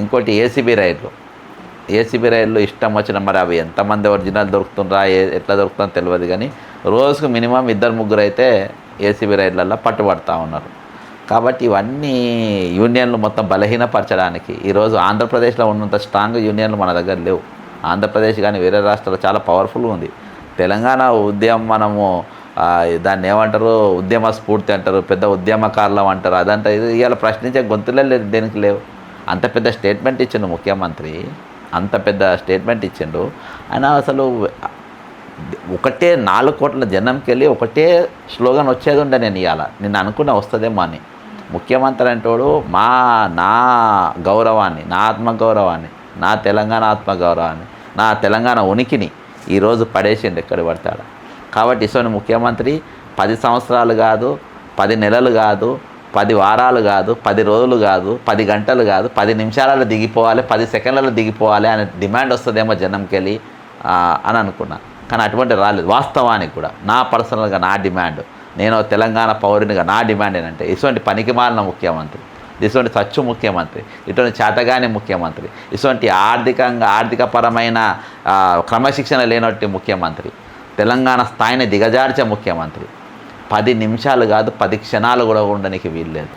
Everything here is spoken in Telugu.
ఇంకోటి ఏసీబీ రైళ్ళు ఇష్టం వచ్చిన, మరి అవి ఎంతమంది ఒరిజినల్ దొరుకుతుండ్రా ఎట్లా దొరుకుతుందో తెలియదు, కానీ రోజుకు మినిమం 2-3 అయితే ఏసీబీ రైళ్ళల్లో పట్టుబడతా ఉన్నారు. కాబట్టి ఇవన్నీ యూనియన్లు మొత్తం బలహీనపరచడానికి. ఈరోజు ఆంధ్రప్రదేశ్లో ఉన్నంత స్ట్రాంగ్ యూనియన్లు మన దగ్గర లేవు. ఆంధ్రప్రదేశ్ కానీ వేరే రాష్ట్రాలు చాలా పవర్ఫుల్గా ఉంది. తెలంగాణ ఉద్యమం మనము దాన్ని ఏమంటారు, ఉద్యమ స్ఫూర్తి అంటారు, పెద్ద ఉద్యమకారులం అంటారు. అదంతా ఇది ఇవాళ ప్రశ్నించే గొంతులే దేనికి లేవు. అంత పెద్ద స్టేట్మెంట్ ఇచ్చిండు ముఖ్యమంత్రి, అంత పెద్ద స్టేట్మెంట్ ఇచ్చిండు ఆయన. అసలు ఒకటే 4 కోట్ల జనంకి వెళ్ళి ఒకటే స్లోగన్ వచ్చేది ఉండే, నేను ఇవాళ నిన్ను అనుకున్న వస్తుందేమో అని. ముఖ్యమంత్రి అంటోడు నా గౌరవాన్ని, నా ఆత్మగౌరవాన్ని, నా తెలంగాణ ఆత్మగౌరవాన్ని, నా తెలంగాణ ఉనికిని ఈరోజు పడేసిండు ఎక్కడ పడతాడు. కాబట్టి ఇసోని ముఖ్యమంత్రి 10 సంవత్సరాలు కాదు, 10 నెలలు కాదు, 10 వారాలు కాదు, 10 రోజులు కాదు, 10 గంటలు కాదు, 10 నిమిషాలలో దిగిపోవాలి, 10 సెకండ్లలో దిగిపోవాలి అనే డిమాండ్ వస్తుందేమో జనంకి వెళ్ళి అని అనుకున్నా. కానీ అటువంటి రాలేదు. వాస్తవానికి కూడా నా పర్సనల్గా నా డిమాండ్, నేను తెలంగాణ పౌరునిగా నా డిమాండ్ ఏంటంటే, ఇటువంటి పనికిమాలిన ముఖ్యమంత్రి, ఇటువంటి సచ్చు ముఖ్యమంత్రి, ఇటువంటి చేతగాని ముఖ్యమంత్రి, ఇటువంటి ఆర్థికపరమైన క్రమశిక్షణ లేనట్టు ముఖ్యమంత్రి, తెలంగాణ స్థాయిని దిగజార్చే ముఖ్యమంత్రి 10 నిమిషాలు కాదు 10 క్షణాలు కూడా ఉండడానికి వీల్లేదు.